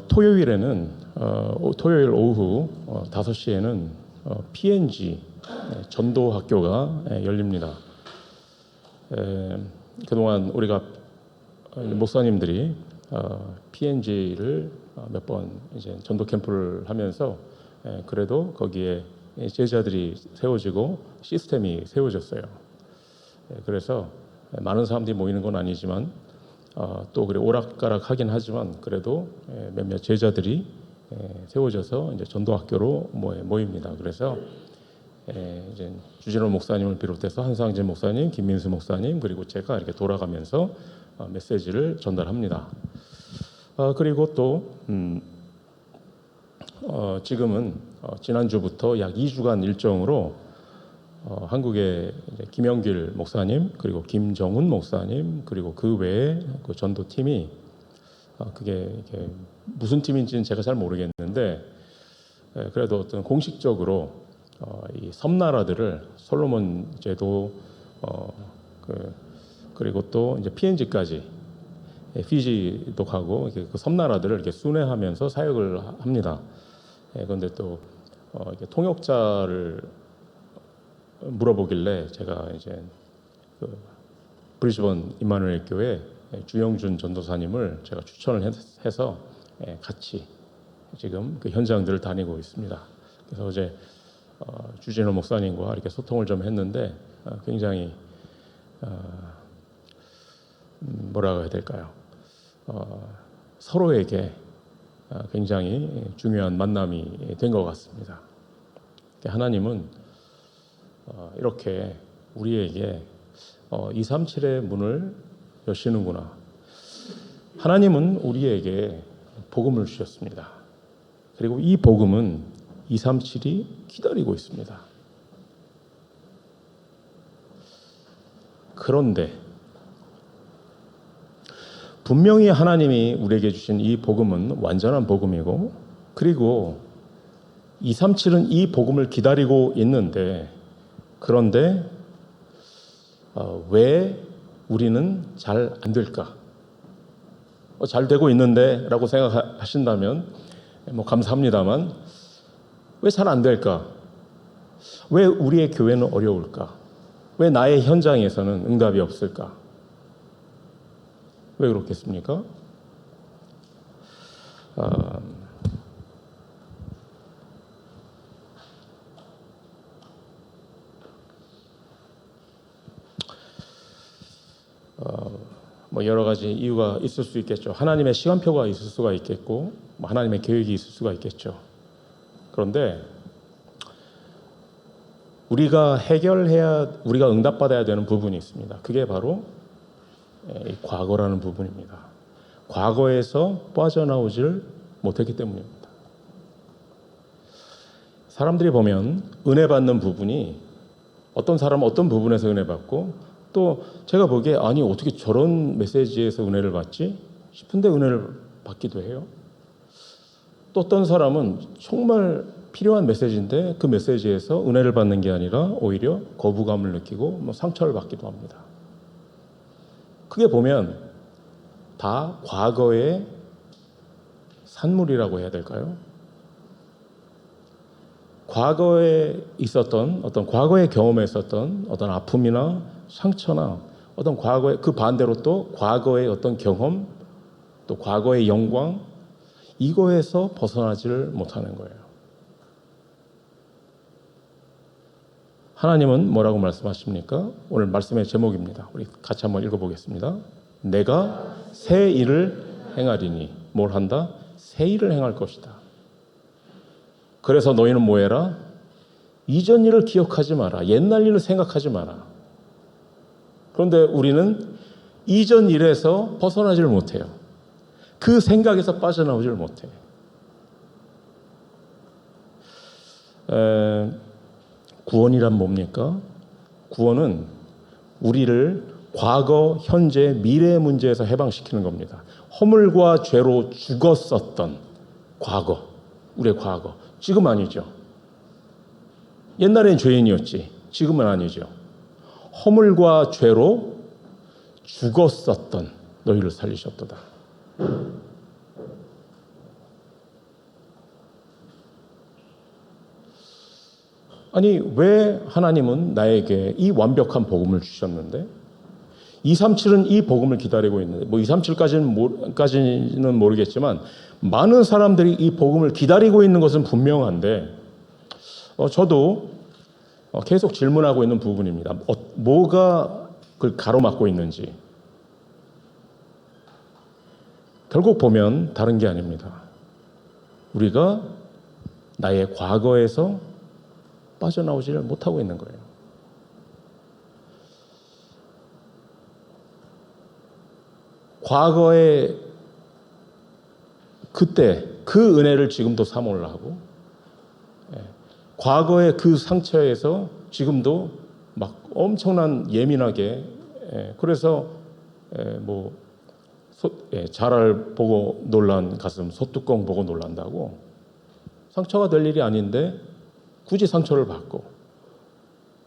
토요일에는 토요일 오후 5시에는 PNG 전도 학교가 열립니다. 그동안 우리가 목사님들이 PNG를 몇 번 이제 전도 캠프를 하면서 그래도 거기에 제자들이 세워지고 시스템이 세워졌어요. 그래서 많은 사람들이 모이는 건 아니지만 또 그래 오락가락하긴 하지만 그래도 몇몇 제자들이 세워져서 이제 전도학교로 모입니다. 그래서 이제 주진호 목사님을 비롯해서 한상진 목사님, 김민수 목사님 그리고 제가 이렇게 돌아가면서 메시지를 전달합니다. 그리고 또 지금은 지난주부터 약 2주간 일정으로 한국의 김영길 목사님 그리고 김정훈 목사님 그리고 그 외에 그 전도팀이 그게 무슨 팀인지는 제가 잘 모르겠는데 그래도 어떤 공식적으로 이 섬나라들을 솔로몬 제도 그리고 또 이제 PNG까지 피지도 가고 그 섬나라들을 이렇게 순회하면서 사역을 합니다. 그런데 또 통역자를 물어보길래 제가 이제 그 브리즈번 임마누엘 교회 주영준 전도사님을 제가 추천을 해서 같이 지금 그 현장들을 다니고 있습니다. 그래서 어제 주진호 목사님과 이렇게 소통을 좀 했는데 굉장히 뭐라고 해야 될까요? 서로에게 굉장히 중요한 만남이 된 것 같습니다. 하나님은 이렇게 우리에게 237의 문을 여시는구나. 하나님은 우리에게 복음을 주셨습니다. 그리고 이 복음은 237이 기다리고 있습니다. 그런데 분명히 하나님이 우리에게 주신 이 복음은 완전한 복음이고 그리고 237은 이 복음을 기다리고 있는데 그런데 왜 우리는 잘 안 될까? 잘 되고 있는데 라고 생각하신다면 감사합니다만 왜 잘 안 될까? 왜 우리의 교회는 어려울까? 왜 나의 현장에서는 응답이 없을까? 왜 그렇겠습니까? 여러 가지 이유가 있을 수 있겠죠. 하나님의 시간표가 있을 수가 있겠고 하나님의 계획이 있을 수가 있겠죠. 그런데 우리가 응답받아야 되는 부분이 있습니다. 그게 바로 과거라는 부분입니다. 과거에서 빠져나오질 못했기 때문입니다. 사람들이 보면 은혜 받는 부분이 어떤 사람은 어떤 부분에서 은혜 받고 또 제가 보기에 아니 어떻게 저런 메시지에서 은혜를 받지 싶은데 은혜를 받기도 해요. 또 어떤 사람은 정말 필요한 메시지인데 그 메시지에서 은혜를 받는 게 아니라 오히려 거부감을 느끼고 상처를 받기도 합니다. 크게 보면 다 과거의 산물이라고 해야 될까요? 과거에 있었던 어떤 과거에 경험했었던 어떤 아픔이나 상처나 어떤 과거의 그 반대로 또 과거의 어떤 경험 또 과거의 영광 이거에서 벗어나지를 못하는 거예요. 하나님은 뭐라고 말씀하십니까? 오늘 말씀의 제목입니다. 우리 같이 한번 읽어보겠습니다. 내가 새 일을 행하리니 뭘 한다? 새 일을 행할 것이다. 그래서 너희는 뭐 해라? 이전 일을 기억하지 마라. 옛날 일을 생각하지 마라. 그런데 우리는 이전 일에서 벗어나지를 못해요. 그 생각에서 빠져나오지를 못해. 구원이란 뭡니까? 구원은 우리를 과거, 현재, 미래의 문제에서 해방시키는 겁니다. 허물과 죄로 죽었었던 과거, 우리의 과거. 지금 아니죠. 옛날엔 죄인이었지. 지금은 아니죠. 허물과 죄로 죽었었던 너희를 살리셨도다. 아니 왜 하나님은 나에게 이 완벽한 복음을 주셨는데 237은 이 복음을 기다리고 있는데 237까지는 모르겠지만 많은 사람들이 이 복음을 기다리고 있는 것은 분명한데 저도 계속 질문하고 있는 부분입니다. 뭐가 그걸 가로막고 있는지. 결국 보면 다른 게 아닙니다. 우리가 나의 과거에서 빠져나오지를 못하고 있는 거예요. 과거에 그때 그 은혜를 지금도 사모를 하고 과거의 그 상처에서 지금도 막 엄청난 예민하게 그래서 자랄 보고 놀란 가슴 소뚜껑 보고 놀란다고 상처가 될 일이 아닌데 굳이 상처를 받고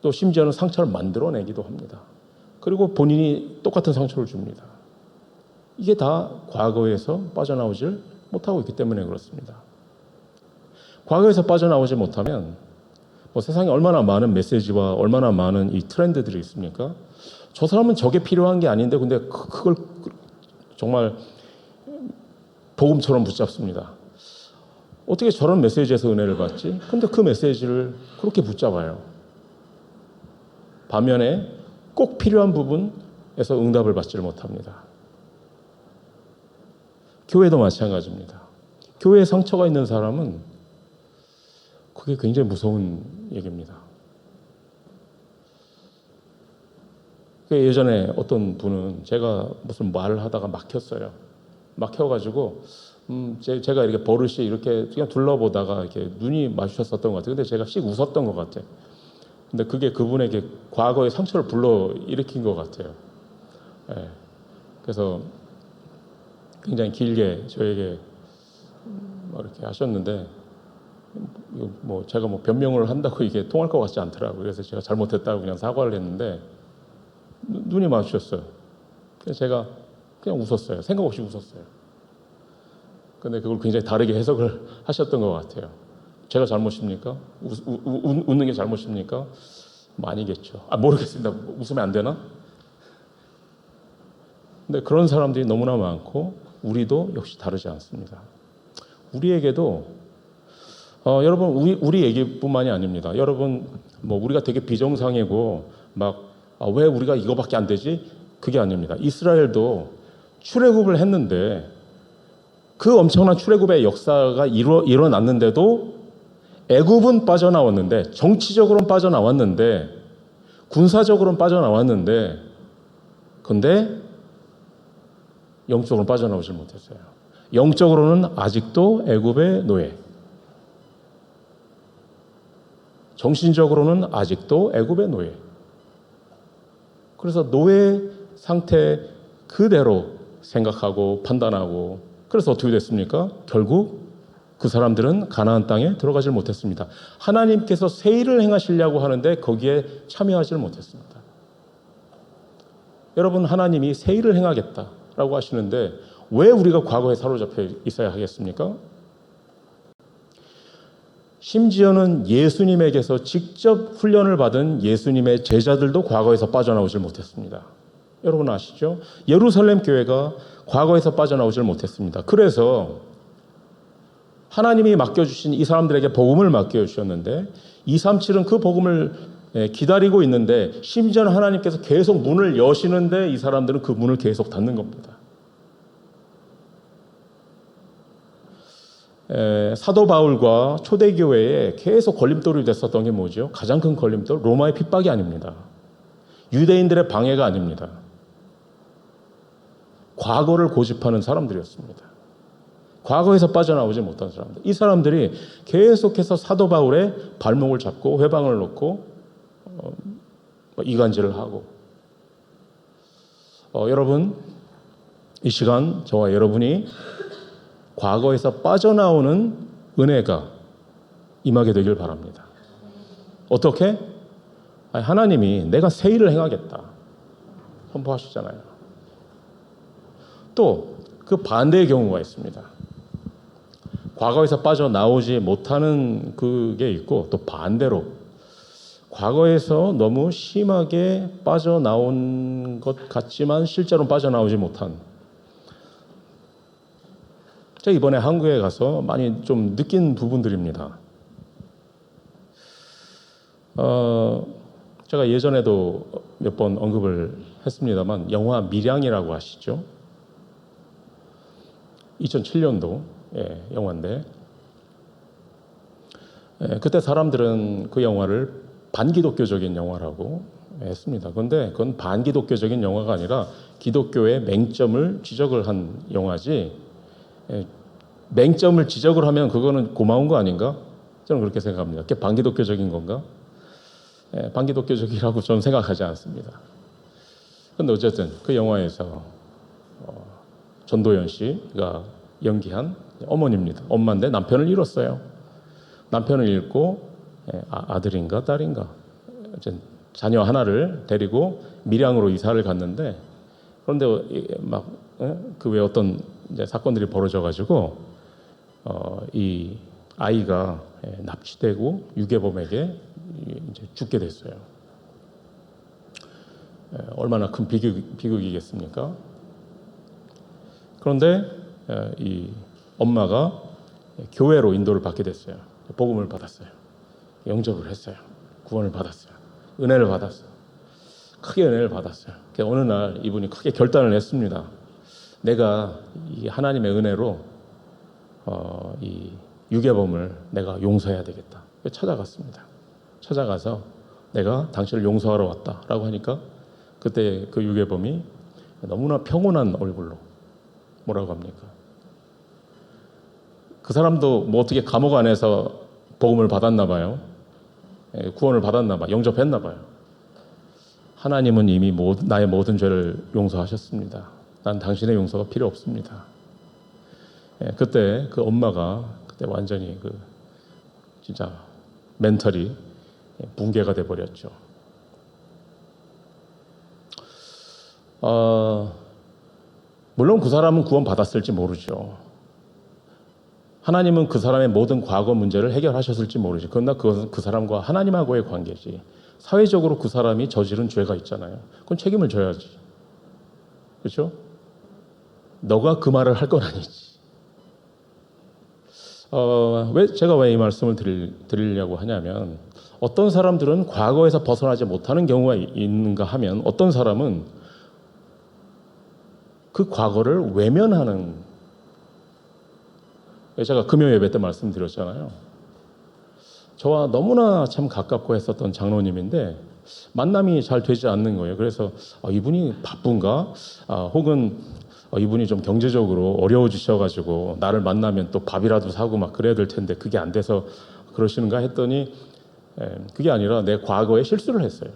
또 심지어는 상처를 만들어내기도 합니다. 그리고 본인이 똑같은 상처를 줍니다. 이게 다 과거에서 빠져나오질 못하고 있기 때문에 그렇습니다. 과거에서 빠져나오지 못하면 세상에 얼마나 많은 메시지와 얼마나 많은 이 트렌드들이 있습니까? 저 사람은 저게 필요한 게 아닌데 근데 그걸 정말 복음처럼 붙잡습니다. 어떻게 저런 메시지에서 은혜를 받지? 근데 그 메시지를 그렇게 붙잡아요. 반면에 꼭 필요한 부분에서 응답을 받지를 못합니다. 교회도 마찬가지입니다. 교회에 상처가 있는 사람은 그게 굉장히 무서운 얘기입니다. 예전에 어떤 분은 제가 무슨 말을 하다가 막혔어요. 막혀가지고 제가 이렇게 버릇이 이렇게 그냥 둘러보다가 이렇게 눈이 마주쳤었던 것 같아요. 근데 제가 씩 웃었던 것 같아요. 근데 그게 그분에게 과거의 상처를 불러 일으킨 것 같아요. 예. 그래서 굉장히 길게 저에게 이렇게 하셨는데 제가 변명을 한다고 이게 통할 것 같지 않더라고요. 그래서 제가 잘못했다고 그냥 사과를 했는데 눈이 마주쳤어요. 그래서 제가 그냥 웃었어요. 생각 없이 웃었어요. 근데 그걸 굉장히 다르게 해석을 하셨던 것 같아요. 제가 잘못입니까? 웃는 게 잘못입니까? 아니겠죠. 모르겠습니다. 웃으면 안 되나? 근데 그런 사람들이 너무나 많고 우리도 역시 다르지 않습니다. 우리에게도 여러분 우리 얘기뿐만이 아닙니다. 여러분 우리가 되게 비정상이고 왜 우리가 이거밖에 안 되지? 그게 아닙니다. 이스라엘도 출애굽을 했는데 그 엄청난 출애굽의 역사가 일어났는데도 애굽은 빠져나왔는데 정치적으로는 빠져나왔는데 군사적으로는 빠져나왔는데 근데 영적으로는 빠져나오질 못했어요. 영적으로는 아직도 애굽의 노예, 정신적으로는 아직도 애굽의 노예. 그래서 노예 상태 그대로 생각하고 판단하고 그래서 어떻게 됐습니까? 결국 그 사람들은 가나안 땅에 들어가질 못했습니다. 하나님께서 새 일을 행하시려고 하는데 거기에 참여하지를 못했습니다. 여러분 하나님이 새 일을 행하겠다라고 하시는데 왜 우리가 과거에 사로잡혀 있어야 하겠습니까? 심지어는 예수님에게서 직접 훈련을 받은 예수님의 제자들도 과거에서 빠져나오질 못했습니다. 여러분 아시죠? 예루살렘 교회가 과거에서 빠져나오질 못했습니다. 그래서 하나님이 맡겨주신 이 사람들에게 복음을 맡겨주셨는데 237은 그 복음을 기다리고 있는데 심지어는 하나님께서 계속 문을 여시는데 이 사람들은 그 문을 계속 닫는 겁니다. 사도 바울과 초대교회에 계속 걸림돌이 됐었던 게 뭐죠? 가장 큰 걸림돌, 로마의 핍박이 아닙니다. 유대인들의 방해가 아닙니다. 과거를 고집하는 사람들이었습니다. 과거에서 빠져나오지 못한 사람들. 이 사람들이 계속해서 사도 바울의 발목을 잡고 회방을 놓고 이간질을 하고 여러분 이 시간 저와 여러분이 과거에서 빠져나오는 은혜가 임하게 되길 바랍니다. 어떻게? 하나님이 내가 새 일을 행하겠다 선포하시잖아요. 또 그 반대의 경우가 있습니다. 과거에서 빠져나오지 못하는 그게 있고 또 반대로 과거에서 너무 심하게 빠져나온 것 같지만 실제로 빠져나오지 못한, 제가 이번에 한국에 가서 많이 좀 느낀 부분들입니다. 제가 예전에도 몇 번 언급을 했습니다만 영화 밀양이라고 아시죠? 2007년도 영화인데, 그때 사람들은 그 영화를 반기독교적인 영화라고 했습니다. 그런데 그건 반기독교적인 영화가 아니라 기독교의 맹점을 지적을 한 영화지, 맹점을 지적을 하면 그거는 고마운 거 아닌가? 저는 그렇게 생각합니다. 그게 반기독교적인 건가? 반기독교적이라고 저는 생각하지 않습니다. 그런데 어쨌든 그 영화에서 전도연 씨가 연기한 어머니입니다. 엄마인데 남편을 잃었어요. 남편을 잃고 아들인가 딸인가 자녀 하나를 데리고 밀양으로 이사를 갔는데, 그런데 막 그 외에 어떤 이제 사건들이 벌어져가지고 이 아이가 납치되고 유괴범에게 이제 죽게 됐어요. 얼마나 큰 비극이겠습니까? 그런데 이 엄마가 교회로 인도를 받게 됐어요. 복음을 받았어요. 영접을 했어요. 구원을 받았어요. 은혜를 받았어요. 크게 은혜를 받았어요. 어느 날 이분이 크게 결단을 했습니다. 내가 이 하나님의 은혜로 이 유괴범을 내가 용서해야 되겠다. 찾아갔습니다. 찾아가서 내가 당신을 용서하러 왔다라고 하니까 그때 그 유괴범이 너무나 평온한 얼굴로 뭐라고 합니까? 그 사람도 뭐 어떻게 감옥 안에서 복음을 받았나 봐요. 구원을 받았나 봐요. 영접했나 봐요. 하나님은 이미 나의 모든 죄를 용서하셨습니다. 난 당신의 용서가 필요 없습니다. 그때 그 엄마가 그때 완전히 진짜 멘털이 붕괴가 돼 버렸죠. 물론 그 사람은 구원 받았을지 모르죠. 하나님은 그 사람의 모든 과거 문제를 해결하셨을지 모르지. 그러나 그것은 그 사람과 하나님하고의 관계지. 사회적으로 그 사람이 저지른 죄가 있잖아요. 그건 책임을 져야지. 그렇죠? 너가 그 말을 할 건 아니지. 제가 왜 이 말씀을 드리려고 하냐면, 어떤 사람들은 과거에서 벗어나지 못하는 경우가 있는가 하면, 어떤 사람은 그 과거를 외면하는, 제가 금요 예배 때 말씀드렸잖아요. 저와 너무나 참 가깝고 했었던 장로님인데 만남이 잘 되지 않는 거예요. 그래서 이분이 바쁜가? 혹은 이분이 좀 경제적으로 어려워지셔가지고 나를 만나면 또 밥이라도 사고 막 그래야 될 텐데 그게 안 돼서 그러시는가 했더니, 그게 아니라 내 과거에 실수를 했어요.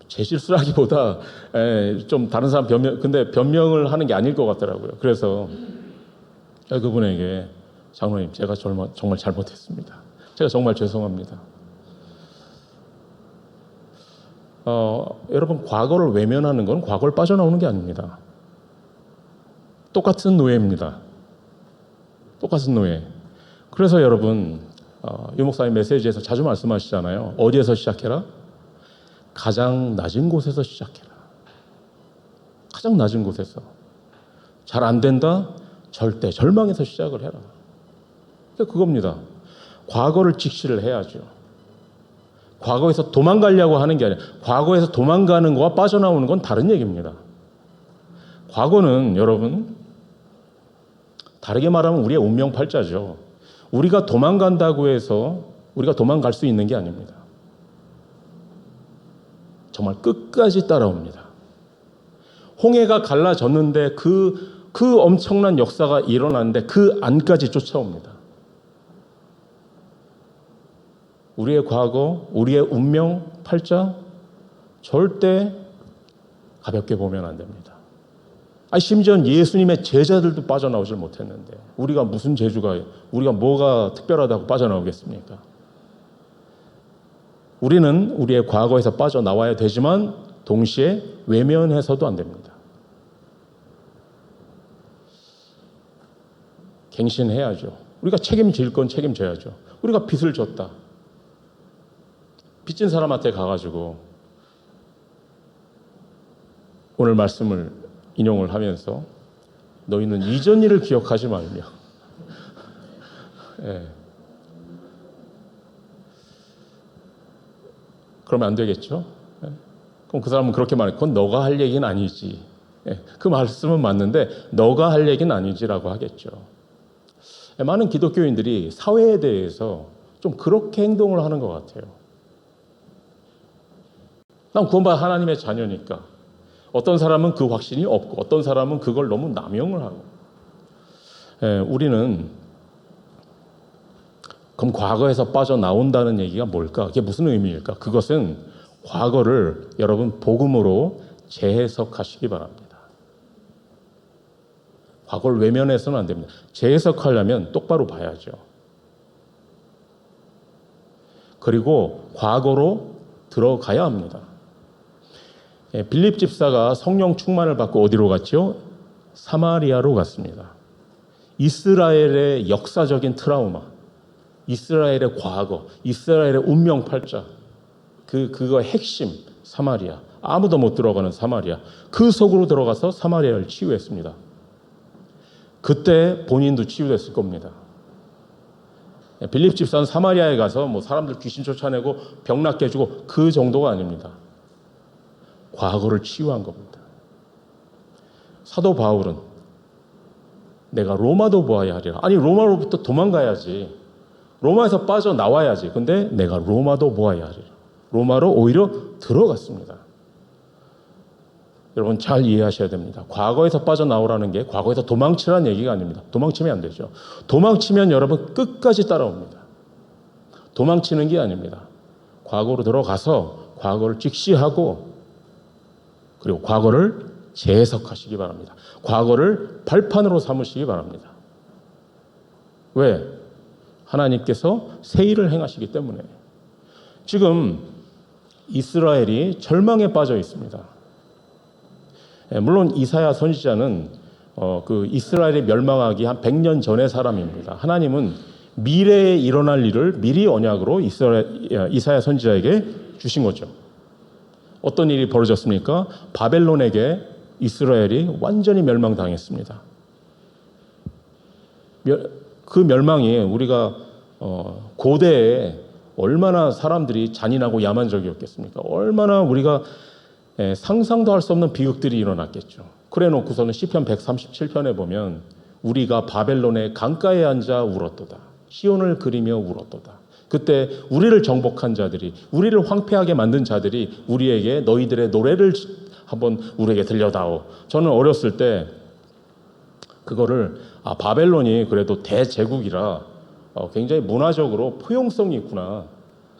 제 실수라기보다 좀 다른 사람 근데 변명을 하는 게 아닐 것 같더라고요. 그래서 그분에게, 장로님, 제가 정말 잘못했습니다. 제가 정말 죄송합니다. 여러분, 과거를 외면하는 건 과거를 빠져나오는 게 아닙니다. 똑같은 노예입니다. 똑같은 노예. 그래서 여러분, 유 목사님 메시지에서 자주 말씀하시잖아요. 어디에서 시작해라? 가장 낮은 곳에서 시작해라. 가장 낮은 곳에서. 잘 안 된다? 절대 절망에서 시작을 해라. 그겁니다. 과거를 직시를 해야죠. 과거에서 도망가려고 하는 게 아니라, 과거에서 도망가는 거와 빠져나오는 건 다른 얘기입니다. 과거는 여러분, 다르게 말하면 우리의 운명팔자죠. 우리가 도망간다고 해서 우리가 도망갈 수 있는 게 아닙니다. 정말 끝까지 따라옵니다. 홍해가 갈라졌는데 그 엄청난 역사가 일어났는데 그 안까지 쫓아옵니다. 우리의 과거, 우리의 운명, 팔자 절대 가볍게 보면 안 됩니다. 심지어 예수님의 제자들도 빠져나오질 못했는데 우리가 우리가 뭐가 특별하다고 빠져나오겠습니까? 우리는 우리의 과거에서 빠져나와야 되지만 동시에 외면해서도 안 됩니다. 갱신해야죠. 우리가 책임질 건 책임져야죠. 우리가 빚을 졌다. 빚진 사람한테 가가지고 오늘 말씀을 인용을 하면서 너희는 이전 일을 기억하지 말며 예. 그러면 안 되겠죠? 예. 그럼 그 사람은 그렇게 말해. 그건 너가 할 얘기는 아니지. 예. 그 말씀은 맞는데 너가 할 얘기는 아니지라고 하겠죠. 예. 많은 기독교인들이 사회에 대해서 좀 그렇게 행동을 하는 것 같아요. 난 구원받은 하나님의 자녀니까. 어떤 사람은 그 확신이 없고 어떤 사람은 그걸 너무 남용을 하고. 예. 우리는 그럼 과거에서 빠져나온다는 얘기가 뭘까? 그게 무슨 의미일까? 그것은 과거를 여러분 복음으로 재해석하시기 바랍니다. 과거를 외면해서는 안 됩니다. 재해석하려면 똑바로 봐야죠. 그리고 과거로 들어가야 합니다. 빌립 집사가 성령 충만을 받고 어디로 갔죠? 사마리아로 갔습니다. 이스라엘의 역사적인 트라우마, 이스라엘의 과거, 이스라엘의 운명팔자, 그거의 핵심 사마리아, 아무도 못 들어가는 사마리아, 그 속으로 들어가서 사마리아를 치유했습니다. 그때 본인도 치유됐을 겁니다. 빌립 집사는 사마리아에 가서 뭐 사람들 귀신 쫓아내고 병 낫게 해주고 그 정도가 아닙니다. 과거를 치유한 겁니다. 사도 바울은 내가 로마도 보아야 하리라. 아니 로마로부터 도망가야지. 로마에서 빠져나와야지. 근데 내가 로마도 보아야 하리라. 로마로 오히려 들어갔습니다. 여러분 잘 이해하셔야 됩니다. 과거에서 빠져나오라는 게 과거에서 도망치라는 얘기가 아닙니다. 도망치면 안 되죠. 도망치면 여러분 끝까지 따라옵니다. 도망치는 게 아닙니다. 과거로 들어가서 과거를 직시하고 그리고 과거를 재해석하시기 바랍니다. 과거를 발판으로 삼으시기 바랍니다. 왜? 하나님께서 새 일을 행하시기 때문에. 지금 이스라엘이 절망에 빠져 있습니다. 물론 이사야 선지자는 그 이스라엘이 멸망하기 한 100년 전의 사람입니다. 하나님은 미래에 일어날 일을 미리 언약으로 이사야 선지자에게 주신 거죠. 어떤 일이 벌어졌습니까? 바벨론에게 이스라엘이 완전히 멸망당했습니다. 그 멸망이 우리가 고대에 얼마나 사람들이 잔인하고 야만적이었겠습니까? 얼마나 우리가 상상도 할 수 없는 비극들이 일어났겠죠. 그래 놓고서는 시편 137편에 보면 우리가 바벨론의 강가에 앉아 울었도다. 시온을 그리며 울었도다. 그때 우리를 정복한 자들이, 우리를 황폐하게 만든 자들이 우리에게 너희들의 노래를 한번 우리에게 들려다오. 저는 어렸을 때 그거를 바벨론이 그래도 대제국이라 굉장히 문화적으로 포용성이 있구나.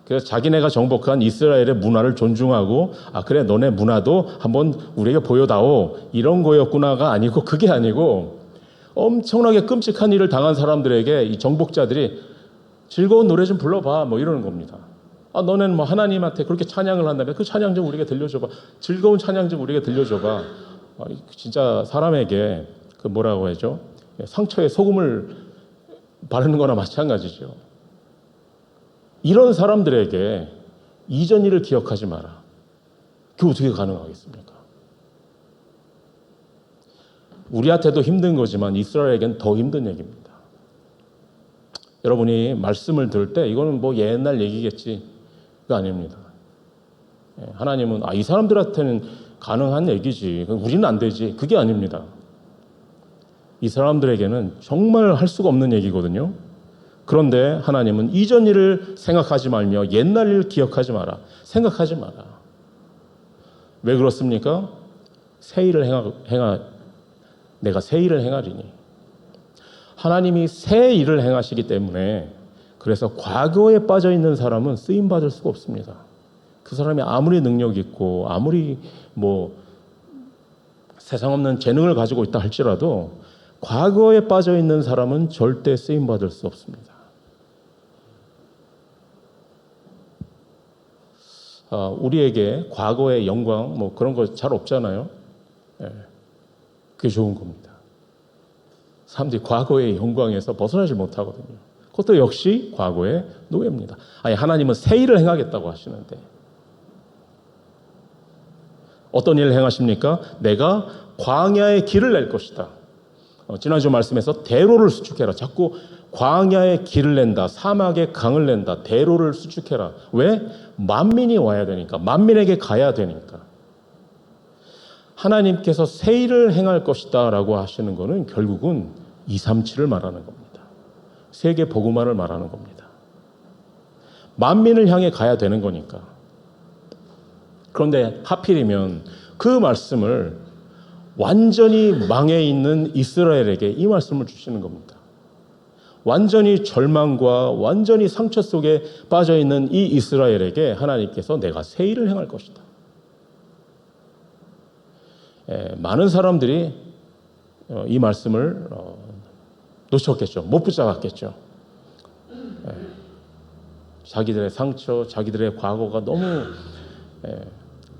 그래서 자기네가 정복한 이스라엘의 문화를 존중하고 그래 너네 문화도 한번 우리에게 보여다오. 이런 거였구나가 아니고 그게 아니고 엄청나게 끔찍한 일을 당한 사람들에게 이 정복자들이 즐거운 노래 좀 불러봐 뭐 이러는 겁니다. 너는 뭐 하나님한테 그렇게 찬양을 한다면 그 찬양 좀 우리에게 들려줘봐. 즐거운 찬양 좀 우리에게 들려줘봐. 진짜 사람에게 그 뭐라고 하죠? 상처에 소금을 바르는 거나 마찬가지죠. 이런 사람들에게 이전 일을 기억하지 마라. 그게 어떻게 가능하겠습니까? 우리한테도 힘든 거지만 이스라엘에겐 더 힘든 얘기입니다. 여러분이 말씀을 들을 때 이거는 뭐 옛날 얘기겠지. 그거 아닙니다. 하나님은 이 사람들한테는 가능한 얘기지. 우리는 안 되지. 그게 아닙니다. 이 사람들에게는 정말 할 수가 없는 얘기거든요. 그런데 하나님은 이전 일을 생각하지 말며 옛날 일을 기억하지 마라. 생각하지 마라. 왜 그렇습니까? 새 일을 내가 새 일을 행하리니. 하나님이 새 일을 행하시기 때문에 그래서 과거에 빠져 있는 사람은 쓰임 받을 수가 없습니다. 그 사람이 아무리 능력 있고 아무리 뭐 세상 없는 재능을 가지고 있다 할지라도 과거에 빠져 있는 사람은 절대 쓰임 받을 수 없습니다. 우리에게 과거의 영광 뭐 그런 거 잘 없잖아요. 그게 좋은 겁니다. 사람들이 과거의 영광에서 벗어나지 못하거든요. 그것도 역시 과거의 노예입니다. 아니, 하나님은 새 일을 행하겠다고 하시는데 어떤 일을 행하십니까? 내가 광야의 길을 낼 것이다. 지난주 말씀에서 대로를 수축해라. 자꾸 광야의 길을 낸다. 사막의 강을 낸다. 대로를 수축해라. 왜? 만민이 와야 되니까. 만민에게 가야 되니까. 하나님께서 새 일을 행할 것이다 라고 하시는 것은 결국은 237을 말하는 겁니다. 세계 복음화를 말하는 겁니다. 만민을 향해 가야 되는 거니까. 그런데 하필이면 그 말씀을 완전히 망해 있는 이스라엘에게 이 말씀을 주시는 겁니다. 완전히 절망과 완전히 상처 속에 빠져 있는 이 이스라엘에게 하나님께서 내가 새 일을 행할 것이다. 많은 사람들이 이 말씀을 놓쳤겠죠. 못 붙잡았겠죠. 자기들의 상처, 자기들의 과거가 너무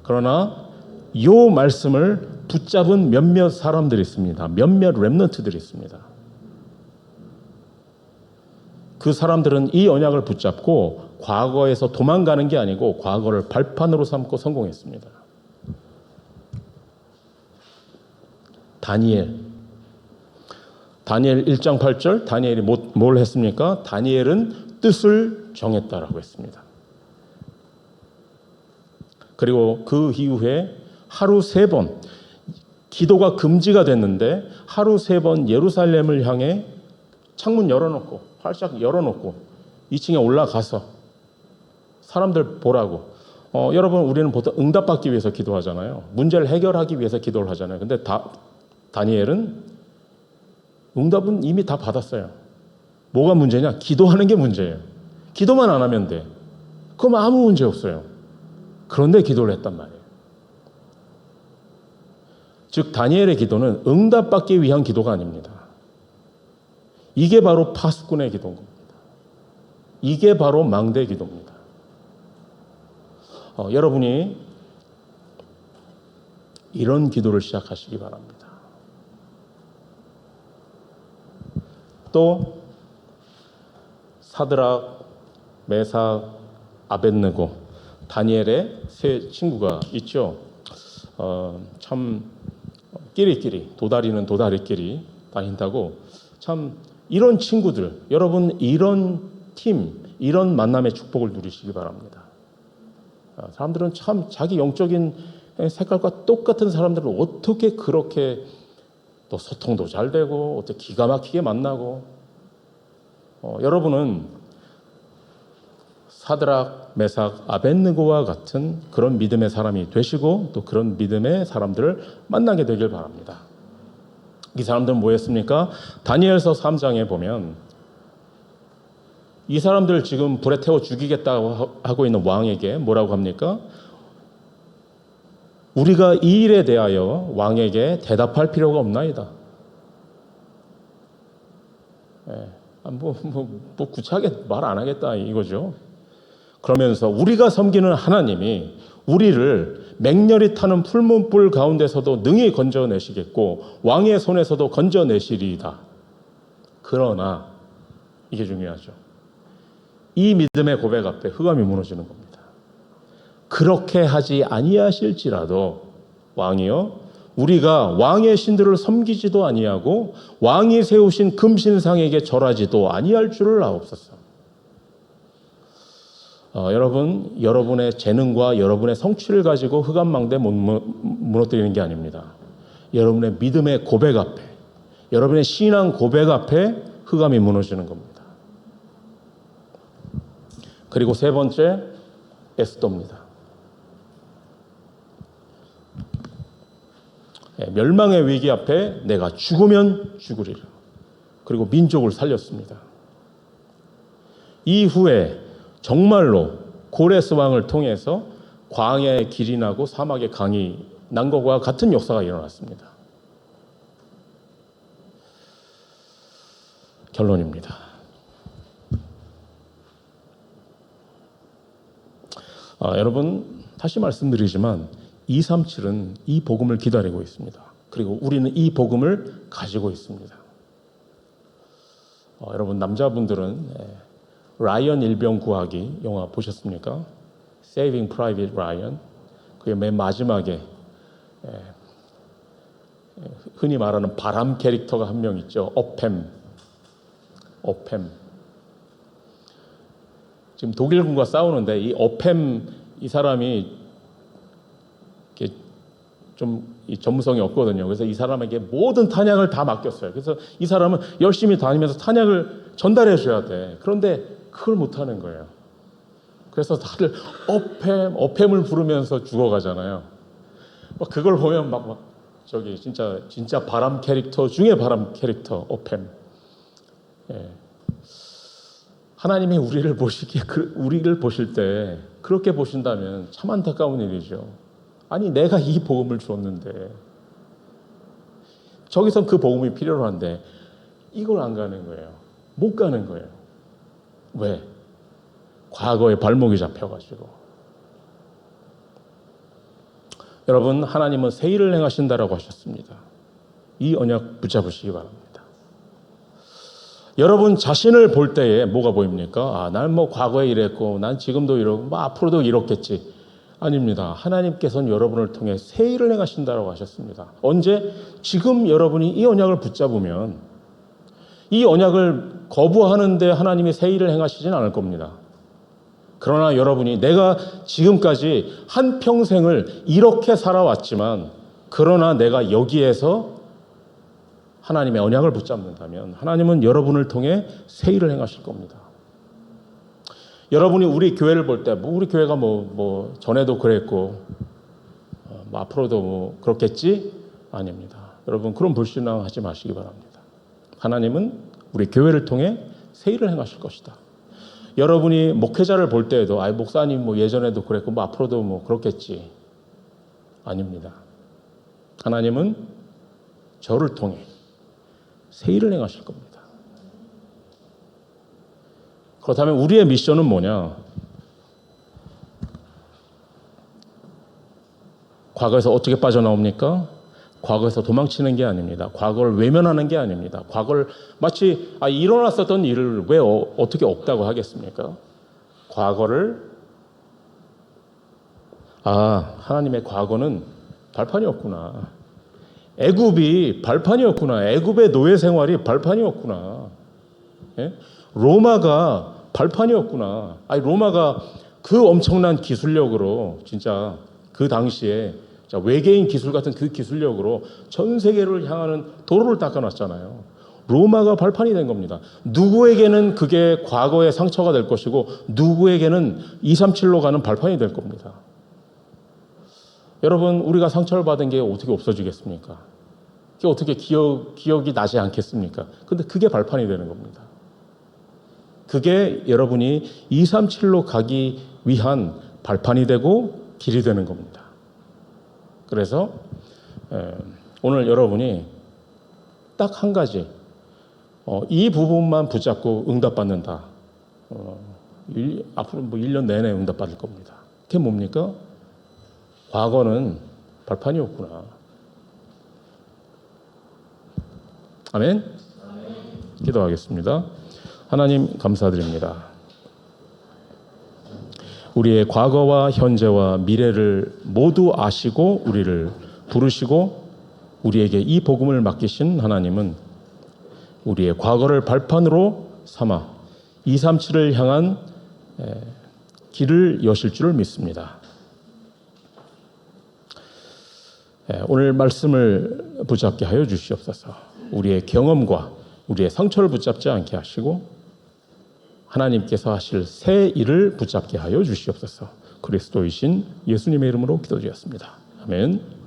그러나 이 말씀을 붙잡은 몇몇 사람들이 있습니다. 몇몇 렘넌트들이 있습니다. 그 사람들은 이 언약을 붙잡고 과거에서 도망가는 게 아니고 과거를 발판으로 삼고 성공했습니다. 다니엘 1장 8절 다니엘이 뭘 했습니까? 다니엘은 뜻을 정했다라고 했습니다. 그리고 그 이후에 하루 3번 기도가 금지가 됐는데 하루 3번 예루살렘을 향해 창문 열어놓고 활짝 열어놓고 2층에 올라가서 사람들 보라고. 여러분 우리는 보통 응답받기 위해서 기도하잖아요. 문제를 해결하기 위해서 기도를 하잖아요. 근데 다니엘은 응답은 이미 다 받았어요. 뭐가 문제냐? 기도하는 게 문제예요. 기도만 안 하면 돼. 그럼 아무 문제 없어요. 그런데 기도를 했단 말이에요. 즉 다니엘의 기도는 응답받기 위한 기도가 아닙니다. 이게 바로 파수꾼의 기도인 겁니다. 이게 바로 망대 기도입니다. 여러분이 이런 기도를 시작하시기 바랍니다. 또 사드락, 메삭, 아벳느고, 다니엘의 세 친구가 있죠. 참 끼리끼리 도다리는 도다리끼리 다닌다고. 참 이런 친구들, 여러분 이런 팀, 이런 만남의 축복을 누리시기 바랍니다. 사람들은 참 자기 영적인 색깔과 똑같은 사람들을 어떻게 그렇게 또 소통도 잘 되고 어떻게 기가 막히게 만나고. 여러분은 사드락, 메삭, 아벳느고와 같은 그런 믿음의 사람이 되시고 또 그런 믿음의 사람들을 만나게 되길 바랍니다. 이 사람들은 뭐였습니까? 다니엘서 3장에 보면 이 사람들 지금 불에 태워 죽이겠다고 하고 있는 왕에게 뭐라고 합니까? 우리가 이 일에 대하여 왕에게 대답할 필요가 없나이다. 구차하게 말 안 하겠다 이거죠. 그러면서 우리가 섬기는 하나님이 우리를 맹렬히 타는 풀문불 가운데서도 능히 건져내시겠고 왕의 손에서도 건져내시리이다. 그러나 이게 중요하죠. 이 믿음의 고백 앞에 흑암이 무너지는 겁니다. 그렇게 하지 아니하실지라도 왕이요 우리가 왕의 신들을 섬기지도 아니하고 왕이 세우신 금신상에게 절하지도 아니할 줄을 아옵소서. 여러분, 여러분의 재능과 여러분의 성취를 가지고 흑암망대 못 무너뜨리는 게 아닙니다. 여러분의 믿음의 고백 앞에, 여러분의 신앙 고백 앞에 흑암이 무너지는 겁니다. 그리고 세 번째, 에스더입니다. 멸망의 위기 앞에 내가 죽으면 죽으리라. 그리고 민족을 살렸습니다. 이후에 정말로 고레스 왕을 통해서 광야의 길이 나고 사막의 강이 난 것과 같은 역사가 일어났습니다. 결론입니다. 여러분 다시 말씀드리지만 237은 이 복음을 기다리고 있습니다. 그리고 우리는 이 복음을 가지고 있습니다. 여러분 남자분들은 라이언 일병 구하기 영화 보셨습니까? Saving Private Ryan. 그의 맨 마지막에 흔히 말하는 바람 캐릭터가 한 명 있죠. 어팸. 지금 독일군과 싸우는데 이 어팸 이 사람이 이렇게 좀 전문성이 없거든요. 그래서 이 사람에게 모든 탄약을 다 맡겼어요. 그래서 이 사람은 열심히 다니면서 탄약을 전달해 줘야 돼. 그런데 그걸 못하는 거예요. 그래서 다들 어팸을 부르면서 죽어가잖아요. 그걸 보면 저기 진짜 바람 캐릭터 중에 바람 캐릭터 어팸. 하나님이 우리를 보실 때 그렇게 보신다면 참 안타까운 일이죠. 아니 내가 이 복음을 줬는데 저기선 그 복음이 필요로 한데 이걸 안 가는 거예요. 못 가는 거예요. 왜? 과거에 발목이 잡혀가지고. 여러분 하나님은 새 일을 행하신다라고 하셨습니다. 이 언약 붙잡으시기 바랍니다. 여러분 자신을 볼 때에 뭐가 보입니까? 난 과거에 이랬고 난 지금도 이러고 앞으로도 이렇겠지. 아닙니다. 하나님께서는 여러분을 통해 새 일을 행하신다라고 하셨습니다. 언제? 지금 여러분이 이 언약을 붙잡으면 이 언약을 거부하는데 하나님이 새 일을 행하시진 않을 겁니다. 그러나 여러분이 내가 지금까지 한평생을 이렇게 살아왔지만 그러나 내가 여기에서 하나님의 언약을 붙잡는다면 하나님은 여러분을 통해 새 일을 행하실 겁니다. 여러분이 우리 교회를 볼 때 우리 교회가 전에도 그랬고 앞으로도 그렇겠지? 아닙니다. 여러분 그런 불신앙하지 마시기 바랍니다. 하나님은 우리 교회를 통해 새 일을 행하실 것이다. 여러분이 목회자를 볼 때에도 목사님 예전에도 그랬고 앞으로도 그렇겠지. 아닙니다. 하나님은 저를 통해 새 일을 행하실 겁니다. 그렇다면 우리의 미션은 뭐냐? 과거에서 어떻게 빠져나옵니까? 과거에서 도망치는 게 아닙니다. 과거를 외면하는 게 아닙니다. 과거를 마치 일어났었던 일을 왜 어떻게 없다고 하겠습니까? 과거를 하나님의 과거는 발판이었구나. 애굽이 발판이었구나. 애굽의 노예 생활이 발판이었구나. 로마가 발판이었구나. 로마가 그 엄청난 기술력으로 진짜 그 당시에 외계인 기술 같은 그 기술력으로 전 세계를 향하는 도로를 닦아놨잖아요. 로마가 발판이 된 겁니다. 누구에게는 그게 과거의 상처가 될 것이고 누구에게는 237로 가는 발판이 될 겁니다. 여러분 우리가 상처를 받은 게 어떻게 없어지겠습니까? 그게 어떻게 기억이 나지 않겠습니까? 근데 그게 발판이 되는 겁니다. 그게 여러분이 237로 가기 위한 발판이 되고 길이 되는 겁니다. 그래서 오늘 여러분이 딱 한 가지 이 부분만 붙잡고 응답받는다. 앞으로 1년 내내 응답받을 겁니다. 그게 뭡니까? 과거는 발판이었구나. 아멘? 기도하겠습니다. 하나님 감사드립니다. 우리의 과거와 현재와 미래를 모두 아시고 우리를 부르시고 우리에게 이 복음을 맡기신 하나님은 우리의 과거를 발판으로 삼아 237을 향한 길을 여실 줄을 믿습니다. 오늘 말씀을 붙잡게 하여 주시옵소서. 우리의 경험과 우리의 상처를 붙잡지 않게 하시고 하나님께서 하실 새 일을 붙잡게 하여 주시옵소서. 그리스도이신 예수님의 이름으로 기도드렸습니다. 아멘.